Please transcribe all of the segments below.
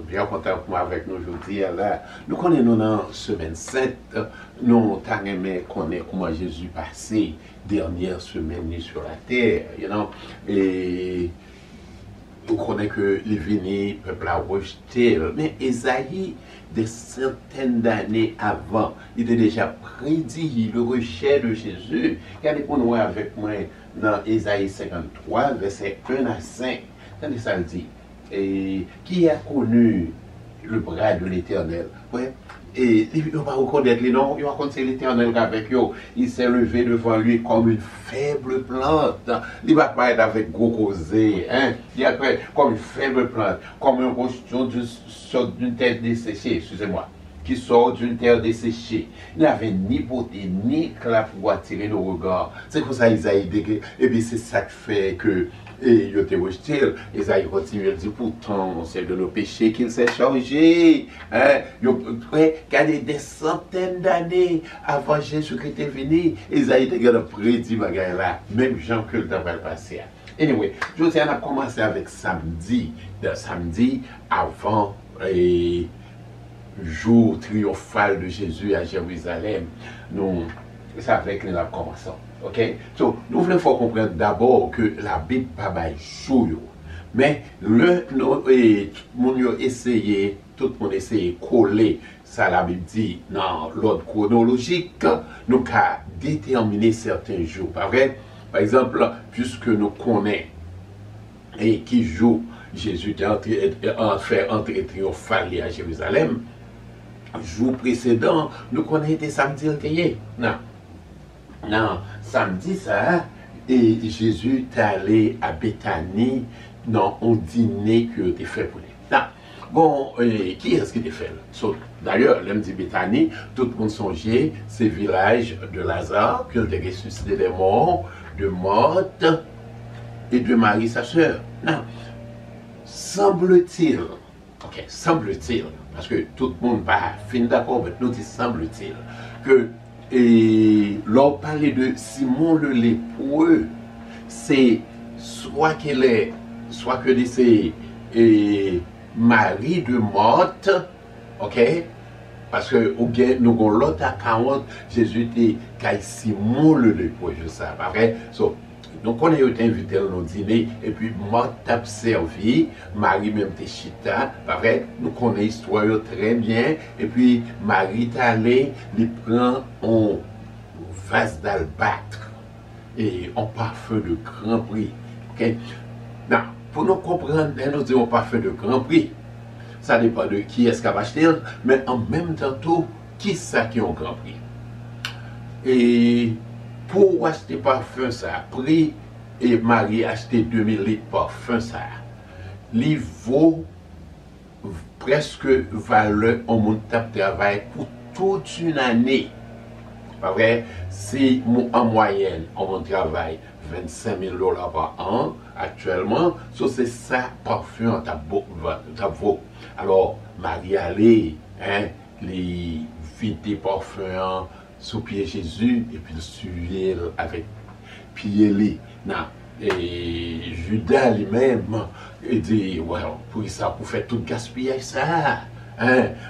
bien content pour moi avec nous aujourd'hui. Là, nous connaissons dans la semaine 7, nous avons connaît comment Jésus passé dernière semaine sur la terre, et nous connaissons que les vénés, le peuple a rejeté, mais Esaïe, des centaines d'années avant, il était déjà prédit le rejet de Jésus. Regardez pour nous avec moi dans Esaïe 53, versets 1 à 5. Regardez ça le dit. Et qui a connu le bras de l'Éternel? Ouais. Et il va reconnaître les noms, il va reconnaître l'Éternel avec eux. Il s'est levé devant lui comme une faible plante. Il va pas être avec gros causé, hein? Il va pas être comme une faible plante, comme un rocheton d'une terre desséchée, excusez-moi, qui sort d'une terre desséchée. Il n'avait ni beauté, ni éclat pour attirer nos regards. C'est comme ça Isaïe décrit. Et puis c'est ça qui fait que et il était rejeté. Isaïe continue, il dit pourtant c'est de nos péchés qu'il s'est chargé. Hein? Regardez, des centaines d'années avant Jésus-Christ est venu, Isaïe était prédit là, même Jean que le temps va le passer. Anyway, je vous dis, on a commencé avec samedi avant et jour triomphal de Jésus à Jérusalem. Nous, c'est avec nous avons commencé. Ok? So, nous voulons comprendre d'abord que la Bible n'est pas chaud. Mais tout le monde a essayé de coller ça, la Bible dit, dans l'ordre chronologique, nous avons déterminé certains jours. Pas vrai? Par exemple, puisque nous connaissons et qui joue Jésus a fait entrer triomphal à Jérusalem, jour précédent, nous connaissons samedi entier. Non, samedi ça, et Jésus est allé à Béthanie dans un dîner que tu fait pour lui. Bon, qui est-ce qui t'a fait? D'ailleurs, l'homme dit Béthanie, tout le monde songeait, c'est le village de Lazare, qui a ressuscité des morts, de Marthe et de Marie, sa sœur. Non, semble-t-il, parce que tout le monde pas fin d'accord, mais nous dit semble-t-il, que l'on parlait de Simon le lépreux, c'est soit que c'est Marie de Marthe, ok? Parce que nous avons l'autre à 40, Jésus était Simon le lépreux, je sais, pas vrai? Donc on a été invité à nos dîner, et puis Marthe a servi, Marie même était chita, pas vrai? Nous connaissons l'histoire très bien, et puis Marie est allée, il prend un vase d'albâtre, et un parfum de grand prix. Ok? Non, pour nous comprendre, nous disons parfum de grand prix. Ça dépend de qui est-ce qui va acheter, mais en même temps, tout, qui est ça qui a un grand prix? Et pour acheter parfum, ça a pris, et Marie a acheté 2000 litres de parfum, ça il vaut presque valeur en mon temps de travail pour toute une année. Pas vrai? Si en moyenne, en mon travail, 25 000 $ par an, actuellement, c'est ça, parfum, t'as vaut. Alors, Marie allait, les vider parfum sous pied Jésus, et puis le suivre avec pied. Et Judas lui-même, il dit, well, pour ça, pour faire tout gaspillage, ça,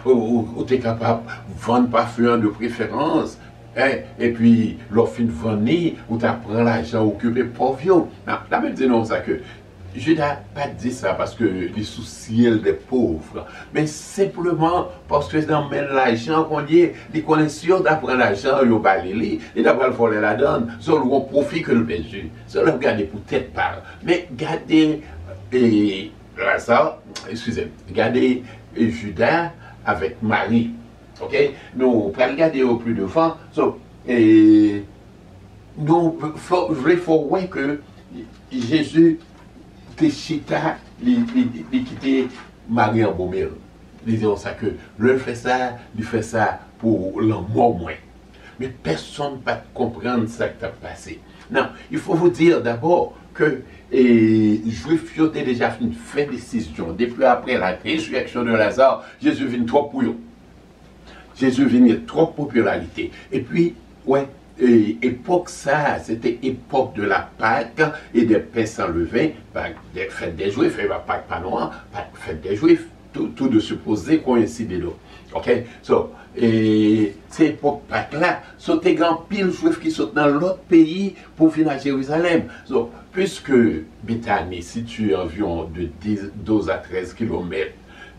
ou tu es capable de vendre parfum de préférence. Et puis, l'offre de vendre, ou tu prends l'argent occupé pour vieux. La même dit non, ça que Judas n'a pas dit ça parce que les soucis des pauvres, mais simplement parce que dans l'argent qu'on dit, les connaisseurs d'apprendre l'argent, ils ont balayé, et d'après le voler la donne, ils ont profit que le Jésus. Ils ont regardé pour tête par. Mais gardez, gardez Judas avec Marie. Ok, nous allons regarder au plus devant. Nous faut voir que Jésus chita, il quittait Marie en Beaumelle. Ils disent ça que le fait ça pour l'amour moins. Mais personne ne peut comprendre ce qui a passé. Non, il faut vous dire d'abord que les Juifs ont déjà fait décision. Depuis après la résurrection de Lazare, Jésus vient trop pour eux. Jésus venait trop popularité. Et puis, ouais, époque ça, c'était époque de la Pâque et des pains sans levain, des fêtes des Juifs, et la Pâque pas noire, fête des Juifs. tout de supposé coïncider là. OK? So, et c'est époque Pâques là, so t'es grand pile juif qui sont dans l'autre pays pour venir à Jérusalem. So, puisque Bethanie situe environ de 12 à 13 km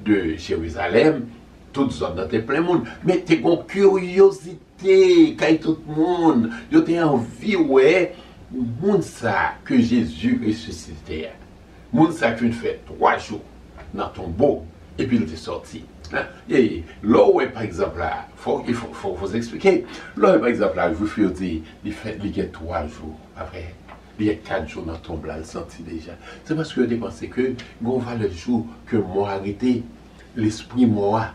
de Jérusalem, toute zone dans tes plein monde, mais t'es une curiosité, quand tout le monde, t'as envie, ouais, monde ça que Jésus ressuscité, monde ça qu'il fait 3 jours dans ton beau, et puis il est sorti. Et là où, par exemple, là, il faut vous expliquer, là, par exemple, là, je vous dis, il fait 3 jours après. Il y a 4 jours dans ton blanc, le senti déjà. C'est parce que je pense que, on va le jour que moi arrêté, l'esprit moi,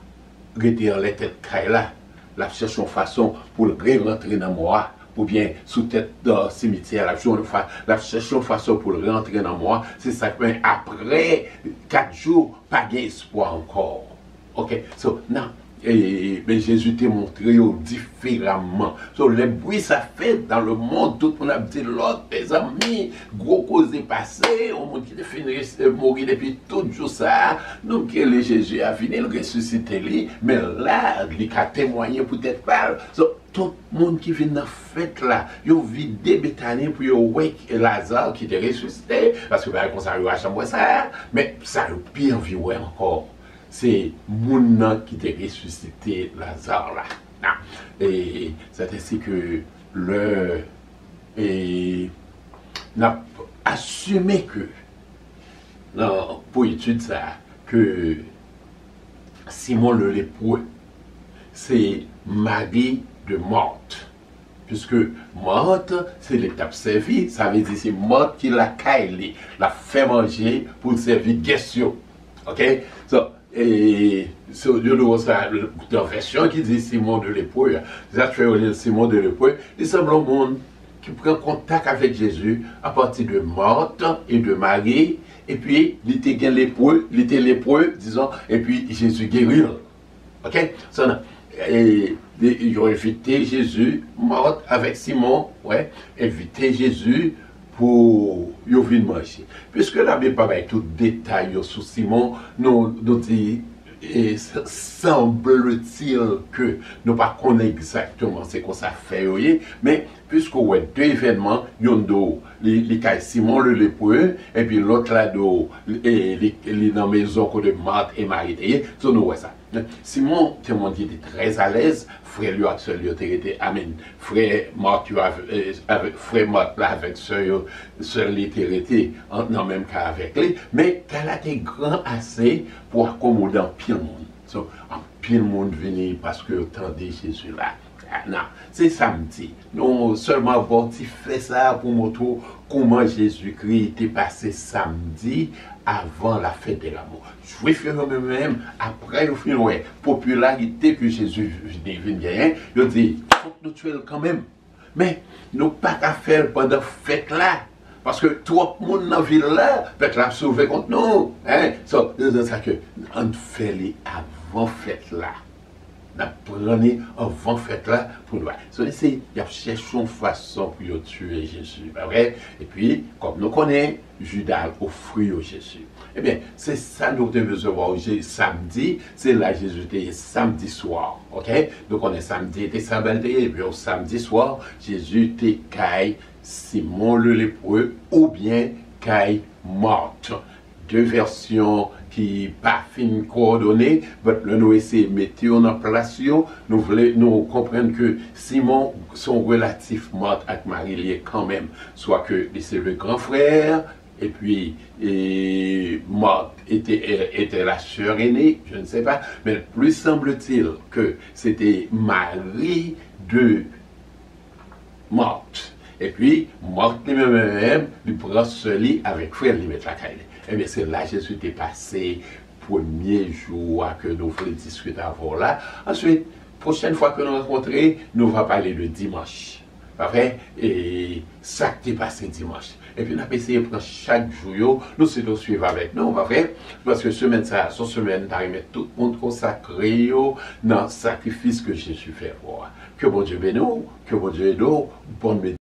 arrêté en la tête là, la cherche une façon pour le rentrer dans moi, ou bien sous tête dans le cimetière, la cherche une façon pour le rentrer dans moi. C'est ça que après 4 jours, pas d'espoir encore. Ok, so, non. Et ben, Jésus t'a montré différemment. So, les bruits ça fait dans le monde, tout le monde a dit l'autre, mes amis, gros cause passé, au monde qui a fini de mourir depuis tout jour ça. Donc, le Jésus a fini, il ressuscité lui, mais là, il a témoigné peut-être pas. So, tout le monde qui vient dans la fête là, il a vidé Bethanie pour wake Lazare qui était ressuscité, parce que ben, comme ça, il a chambre ça, mais ça le pire vivre encore. C'est Mouna qui t'a ressuscité Lazare là. Non. Et c'est ainsi que n'a assumé que, non, pour étudier ça, que Simon le lépreux, c'est Marie de Marthe. Puisque Marthe, c'est l'étape servie, ça veut dire c'est Marthe qui l'a caillé, l'a fait manger pour servir Gessio. Ok? So, et c'est la version qui dit Simon de lépreux, Simon de lépreux, il semble au monde qui prend contact avec Jésus à partir de Marthe et de Marie, et puis il était lépreux, disons, et puis Jésus guérit. Ok? So, et ils ont invité Jésus, Marthe avec Simon, ouais, invité Jésus pour venir manger. Puisque la Bible parle tout détail sur Simon, nous dit, semble-t-il que nous ne connaissons pas exactement ce qu'on fait, mais puisque y a 2 événements, il y a Simon le lépreux, et puis l'autre là, il est dans la maison de Marthe et Marie. So, nous voyons ça. Simon, tout le monde était très à l'aise, frère lui actuel était amen. Frère Marthe là avec sœur était dans le même cas avec lui, mais qu'elle a été grand assez pour accommoder un pile monde. So, un pile monde venait parce que attendait Jésus là. Non, c'est samedi. Non seulement bon, tu fais ça pour montrer comment Jésus-Christ était passé samedi avant la fête de l'amour. Je vais faire même après le film, ouais, popularité que Jésus vient gagner, je dis, il faut que nous tuions quand même. Mais nous pas qu'à faire pendant la fête là. Parce que tout le monde dans la ville là, peut-être la sauver contre nous. Hein? C'est ça que on fait les avant fête là. On prenait avant fête là pour nous. Il y a cherché une façon pour tuer Jésus. Vrai? Et puis, comme nous connaissons, Judas offrit au Jésus. Eh bien, c'est ça nous devons voir samedi. C'est là Jésus était samedi soir. Ok? Donc on est samedi, était samedi, et puis au samedi soir, Jésus était caille Simon le lépreux ou bien caille Marthe. 2 versions qui pas fin coordonnées, mais nous essayons de mettre en place, nous comprenons que Simon, son relatif Marthe avec Marie, il est quand même, soit que c'est le grand frère, et puis Marthe était la sœur aînée, je ne sais pas, mais plus semble-t-il que c'était Marie de Marthe. Et puis, Marthe lui-même, il prend ce lit avec frère, il met la caille. Eh bien, c'est là que Jésus est passé, premier jour que nous voulons discuter avant là. Ensuite, prochaine fois que nous rencontrons, nous allons parler de dimanche. Après, et ça qui est passé dimanche. Et puis, nous allons essayer de prendre chaque jour, nous allons suivre avec nous, après, parce que semaine, ça, son semaine, nous allons tout le monde consacré dans le sacrifice que Jésus fait. Que bon Dieu bénisse, que bon Dieu aide, bonne méditation.